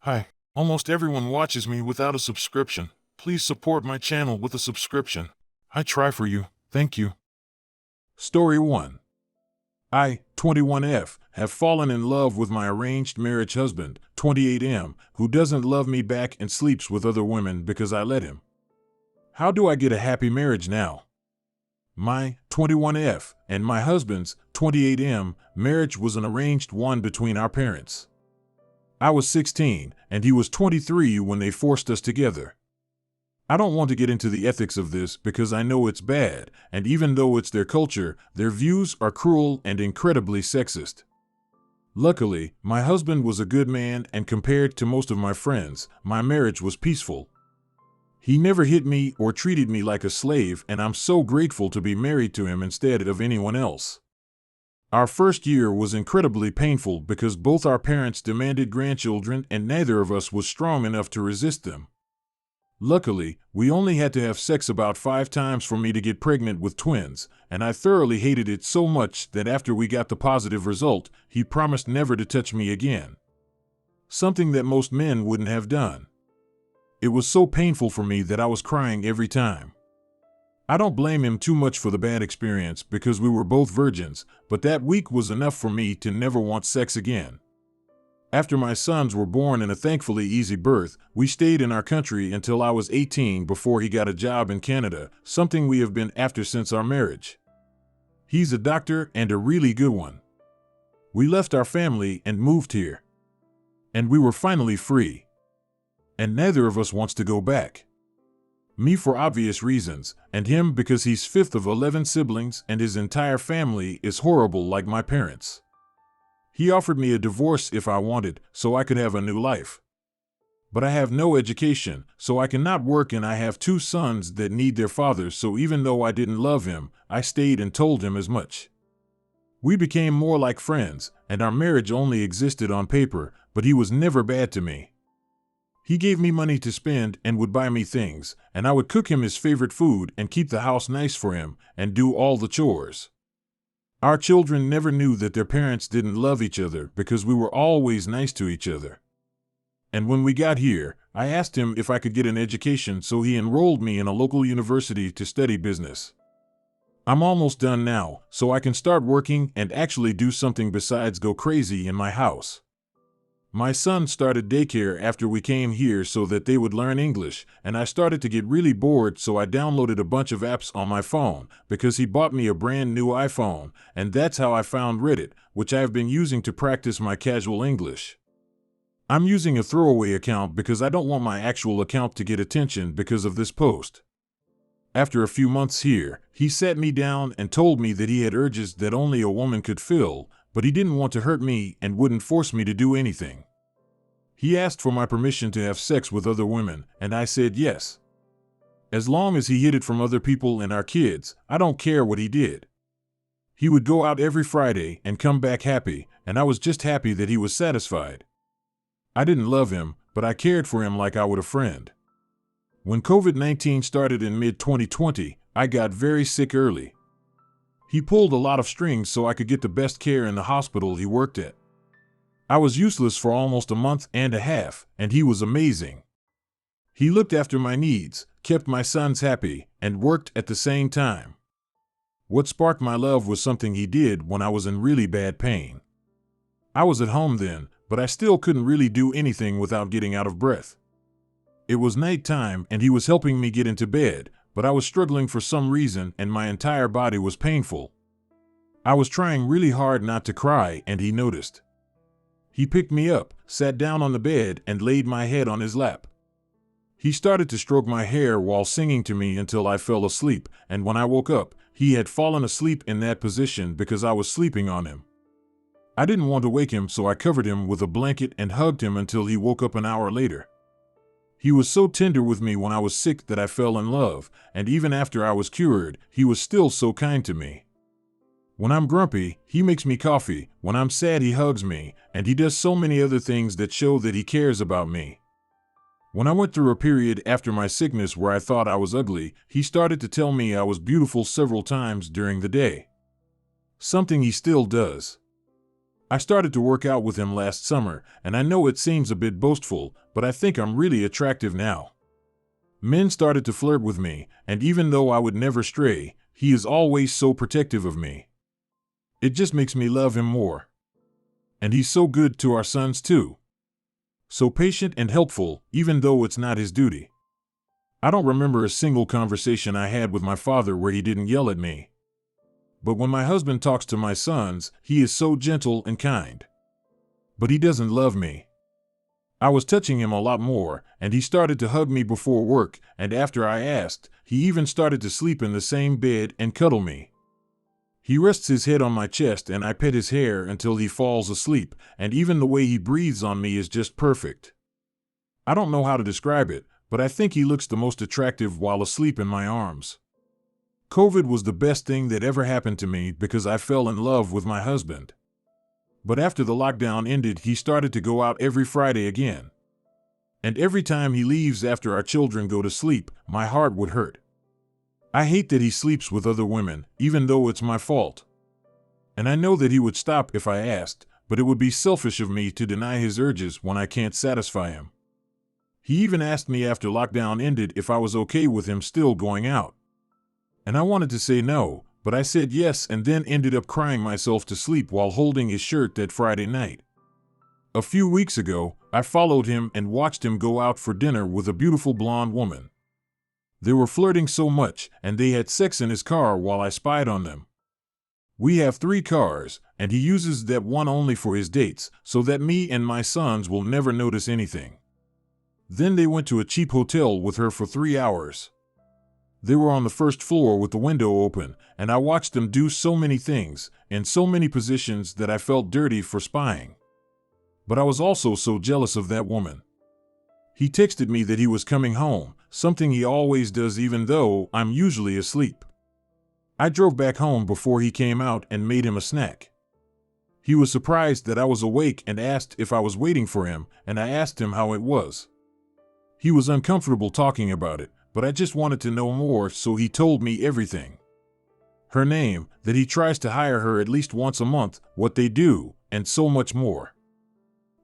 Hi. Almost everyone watches me without a subscription. Please support my channel with a subscription. I try for you. Thank you. Story 1. I, 21F, have fallen in love with my arranged marriage husband, 28M, who doesn't love me back and sleeps with other women because I let him. How do I get a happy marriage now? My, 21F, and my husband's, 28M, marriage was an arranged one between our parents. I was 16, and he was 23 when they forced us together. I don't want to get into the ethics of this because I know it's bad, and even though it's their culture, their views are cruel and incredibly sexist. Luckily, my husband was a good man, and compared to most of my friends, my marriage was peaceful. He never hit me or treated me like a slave, and I'm so grateful to be married to him instead of anyone else. Our first year was incredibly painful because both our parents demanded grandchildren and neither of us was strong enough to resist them. Luckily, we only had to have sex about 5 times for me to get pregnant with twins, and I thoroughly hated it so much that after we got the positive result, he promised never to touch me again. Something that most men wouldn't have done. It was so painful for me that I was crying every time. I don't blame him too much for the bad experience because we were both virgins, but that week was enough for me to never want sex again. After my sons were born in a thankfully easy birth, we stayed in our country until I was 18 before he got a job in Canada, something we have been after since our marriage. He's a doctor and a really good one. We left our family and moved here. And we were finally free. And neither of us wants to go back. Me for obvious reasons, and him because he's 5th of 11 siblings and his entire family is horrible like my parents. He offered me a divorce if I wanted, so I could have a new life. But I have no education, so I cannot work, and I have 2 sons that need their father, so even though I didn't love him, I stayed and told him as much. We became more like friends, and our marriage only existed on paper, but he was never bad to me. He gave me money to spend and would buy me things, and I would cook him his favorite food and keep the house nice for him and do all the chores. Our children never knew that their parents didn't love each other because we were always nice to each other. And when we got here, I asked him if I could get an education, so he enrolled me in a local university to study business. I'm almost done now, so I can start working and actually do something besides go crazy in my house. My son started daycare after we came here so that they would learn English, and I started to get really bored, so I downloaded a bunch of apps on my phone because he bought me a brand new iPhone, and that's how I found Reddit, which I have been using to practice my casual English. I'm using a throwaway account because I don't want my actual account to get attention because of this post. After a few months here, he sat me down and told me that he had urges that only a woman could feel, but he didn't want to hurt me and wouldn't force me to do anything. He asked for my permission to have sex with other women, and I said yes. As long as he hid it from other people and our kids, I don't care what he did. He would go out every Friday and come back happy, and I was just happy that he was satisfied. I didn't love him, but I cared for him like I would a friend. When COVID-19 started in mid-2020, I got very sick early. He pulled a lot of strings so I could get the best care in the hospital he worked at. I was useless for almost a month and a half, and he was amazing. He looked after my needs, kept my sons happy, and worked at the same time. What sparked my love was something he did when I was in really bad pain. I was at home then, but I still couldn't really do anything without getting out of breath. It was nighttime and he was helping me get into bed, but I was struggling for some reason and my entire body was painful. I was trying really hard not to cry and he noticed. He picked me up, sat down on the bed, and laid my head on his lap. He started to stroke my hair while singing to me until I fell asleep, and when I woke up, he had fallen asleep in that position because I was sleeping on him. I didn't want to wake him, so I covered him with a blanket and hugged him until he woke up an hour later. He was so tender with me when I was sick that I fell in love, and even after I was cured, he was still so kind to me. When I'm grumpy, he makes me coffee, when I'm sad he hugs me, and he does so many other things that show that he cares about me. When I went through a period after my sickness where I thought I was ugly, he started to tell me I was beautiful several times during the day. Something he still does. I started to work out with him last summer, and I know it seems a bit boastful, but I think I'm really attractive now. Men started to flirt with me, and even though I would never stray, he is always so protective of me. It just makes me love him more. And he's so good to our sons too. So patient and helpful, even though it's not his duty. I don't remember a single conversation I had with my father where he didn't yell at me. But when my husband talks to my sons, he is so gentle and kind. But he doesn't love me. I was touching him a lot more, and he started to hug me before work, and after I asked, he even started to sleep in the same bed and cuddle me. He rests his head on my chest and I pet his hair until he falls asleep, and even the way he breathes on me is just perfect. I don't know how to describe it, but I think he looks the most attractive while asleep in my arms. COVID was the best thing that ever happened to me because I fell in love with my husband. But after the lockdown ended, he started to go out every Friday again. And every time he leaves after our children go to sleep, my heart would hurt. I hate that he sleeps with other women, even though it's my fault. And I know that he would stop if I asked, but it would be selfish of me to deny his urges when I can't satisfy him. He even asked me after lockdown ended if I was okay with him still going out. And I wanted to say no, but I said yes and then ended up crying myself to sleep while holding his shirt that Friday night. A few weeks ago, I followed him and watched him go out for dinner with a beautiful blonde woman. They were flirting so much, and they had sex in his car while I spied on them. We have 3 cars, and he uses that one only for his dates, so that me and my sons will never notice anything. Then they went to a cheap hotel with her for 3 hours. They were on the first floor with the window open, and I watched them do so many things, in so many positions that I felt dirty for spying. But I was also so jealous of that woman. He texted me that he was coming home, something he always does even though I'm usually asleep. I drove back home before he came out and made him a snack. He was surprised that I was awake and asked if I was waiting for him, and I asked him how it was. He was uncomfortable talking about it, but I just wanted to know more, so he told me everything. Her name, that he tries to hire her at least once a month, what they do, and so much more.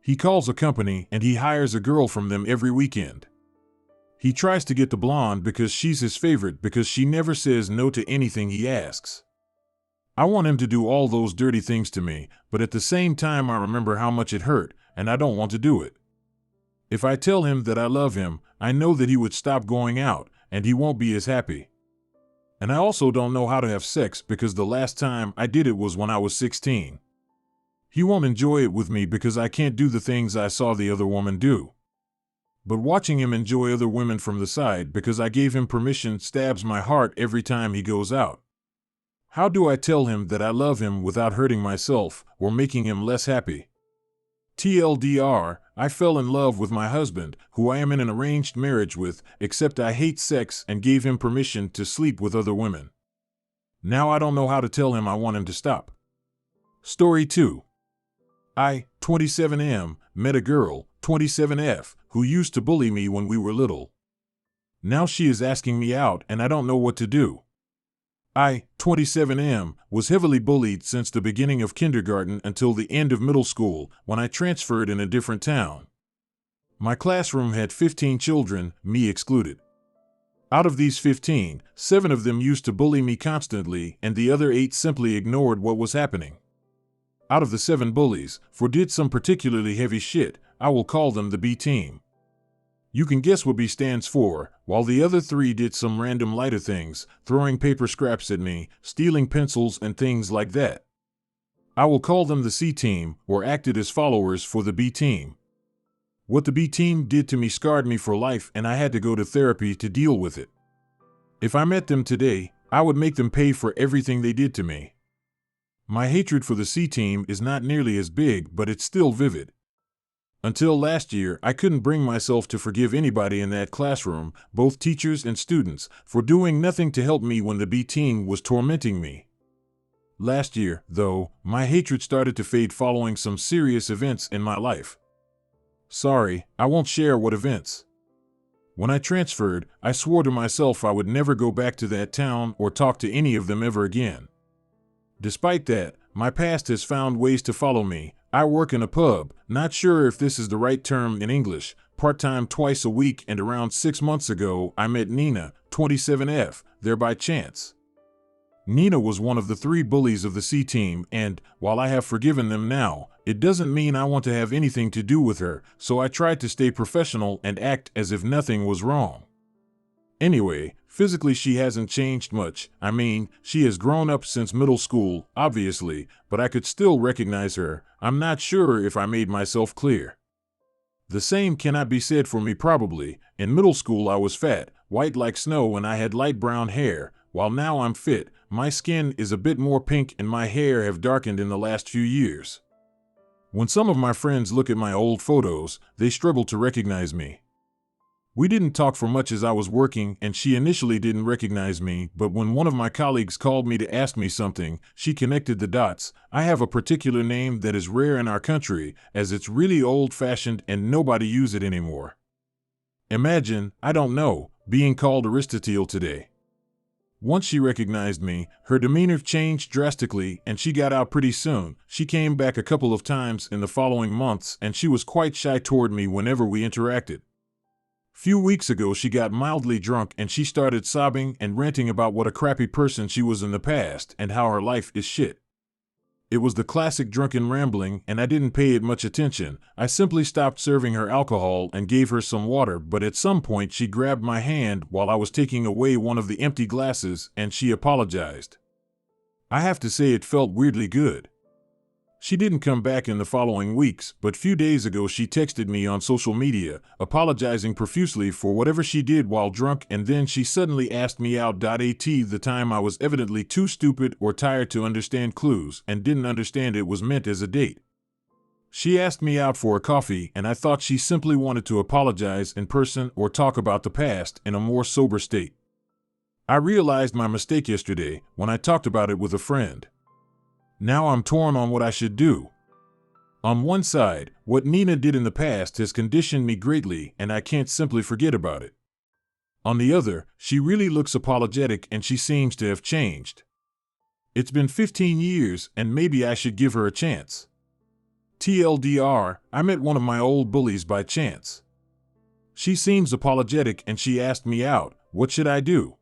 He calls a company and he hires a girl from them every weekend. He tries to get the blonde because she's his favorite because she never says no to anything he asks. I want him to do all those dirty things to me, but at the same time I remember how much it hurt, and I don't want to do it. If I tell him that I love him, I know that he would stop going out, and he won't be as happy. And I also don't know how to have sex because the last time I did it was when I was 16. He won't enjoy it with me because I can't do the things I saw the other woman do. But watching him enjoy other women from the side because I gave him permission stabs my heart every time he goes out. How do I tell him that I love him without hurting myself or making him less happy? TLDR, I fell in love with my husband, who I am in an arranged marriage with, except I hate sex and gave him permission to sleep with other women. Now I don't know how to tell him I want him to stop. Story 2. I, 27M, met a girl, 27F, who used to bully me when we were little. Now she is asking me out and I don't know what to do. I, 27M, was heavily bullied since the beginning of kindergarten until the end of middle school when I transferred in a different town. My classroom had 15 children, me excluded. Out of these 15, 7 of them used to bully me constantly and the other 8 simply ignored what was happening. Out of the 7 bullies, 4 did some particularly heavy shit. I will call them the B team. You can guess what B stands for, while the other 3 did some random lighter things, throwing paper scraps at me, stealing pencils and things like that. I will call them the C team, or acted as followers for the B team. What the B team did to me scarred me for life and I had to go to therapy to deal with it. If I met them today, I would make them pay for everything they did to me. My hatred for the C team is not nearly as big, but it's still vivid. Until last year, I couldn't bring myself to forgive anybody in that classroom, both teachers and students, for doing nothing to help me when the B team was tormenting me. Last year, though, my hatred started to fade following some serious events in my life. Sorry, I won't share what events. When I transferred, I swore to myself I would never go back to that town or talk to any of them ever again. Despite that, my past has found ways to follow me, I work in a pub, not sure if this is the right term in English, part-time twice a week, and around 6 months ago I met Nina, 27F, there by chance. Nina was one of the 3 bullies of the C team, and, while I have forgiven them now, it doesn't mean I want to have anything to do with her, so I tried to stay professional and act as if nothing was wrong. Anyway, physically she hasn't changed much. I mean, she has grown up since middle school, obviously, but I could still recognize her. I'm not sure if I made myself clear. The same cannot be said for me probably. In middle school I was fat, white like snow, and I had light brown hair, while now I'm fit. My skin is a bit more pink and my hair have darkened in the last few years. When some of my friends look at my old photos, they struggle to recognize me. We didn't talk for much as I was working, and she initially didn't recognize me, but when one of my colleagues called me to ask me something, she connected the dots. I have a particular name that is rare in our country, as it's really old-fashioned and nobody uses it anymore. Imagine, I don't know, being called Aristotle today. Once she recognized me, her demeanor changed drastically and she got out pretty soon. She came back a couple of times in the following months and she was quite shy toward me whenever we interacted. Few weeks ago she got mildly drunk and she started sobbing and ranting about what a crappy person she was in the past and how her life is shit. It was the classic drunken rambling and I didn't pay it much attention. I simply stopped serving her alcohol and gave her some water, but at some point she grabbed my hand while I was taking away one of the empty glasses and she apologized. I have to say it felt weirdly good. She didn't come back in the following weeks, but few days ago she texted me on social media, apologizing profusely for whatever she did while drunk, and then she suddenly asked me out. At the time I was evidently too stupid or tired to understand clues and didn't understand it was meant as a date. She asked me out for a coffee and I thought she simply wanted to apologize in person or talk about the past in a more sober state. I realized my mistake yesterday when I talked about it with a friend. Now I'm torn on what I should do. On one side, what Nina did in the past has conditioned me greatly and I can't simply forget about it. On the other, she really looks apologetic and she seems to have changed. It's been 15 years and maybe I should give her a chance. TLDR, I met one of my old bullies by chance. She seems apologetic and she asked me out. What should I do?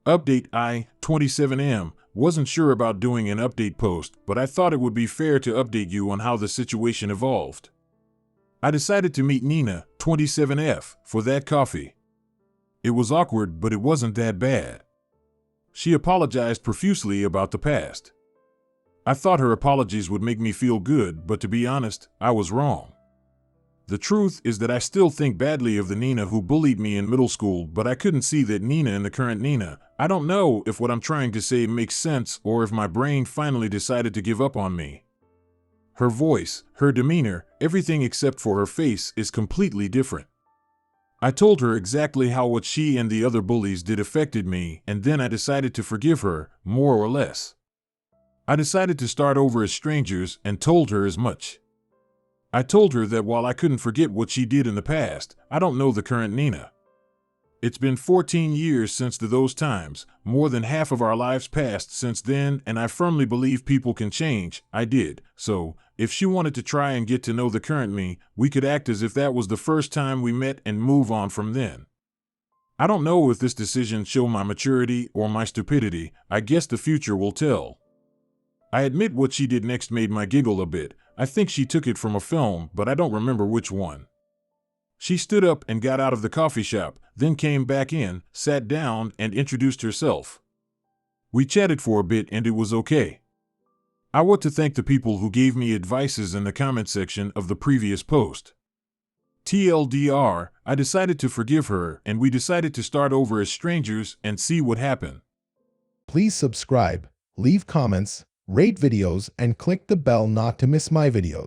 Update: I, 27M, wasn't sure about doing an update post, but I thought it would be fair to update you on how the situation evolved. I decided to meet Nina, 27F, for that coffee. It was awkward, but it wasn't that bad. She apologized profusely about the past. I thought her apologies would make me feel good, but to be honest, I was wrong. The truth is that I still think badly of the Nina who bullied me in middle school, but I couldn't see that Nina in the current Nina. I don't know if what I'm trying to say makes sense or if my brain finally decided to give up on me. Her voice, her demeanor, everything except for her face is completely different. I told her exactly how what she and the other bullies did affected me, and then I decided to forgive her, more or less. I decided to start over as strangers and told her as much. I told her that while I couldn't forget what she did in the past, I don't know the current Nina. It's been 14 years since those times, more than half of our lives passed since then, and I firmly believe people can change. I did. So, if she wanted to try and get to know the current me, we could act as if that was the first time we met and move on from then. I don't know if this decision showed my maturity or my stupidity. I guess the future will tell. I admit what she did next made my giggle a bit. I think she took it from a film, but I don't remember which one. She stood up and got out of the coffee shop, then came back in, sat down, and introduced herself. We chatted for a bit and it was okay. I want to thank the people who gave me advices in the comment section of the previous post. TLDR, I decided to forgive her and we decided to start over as strangers and see what happened. Please subscribe, leave comments, rate videos, and click the bell not to miss my videos.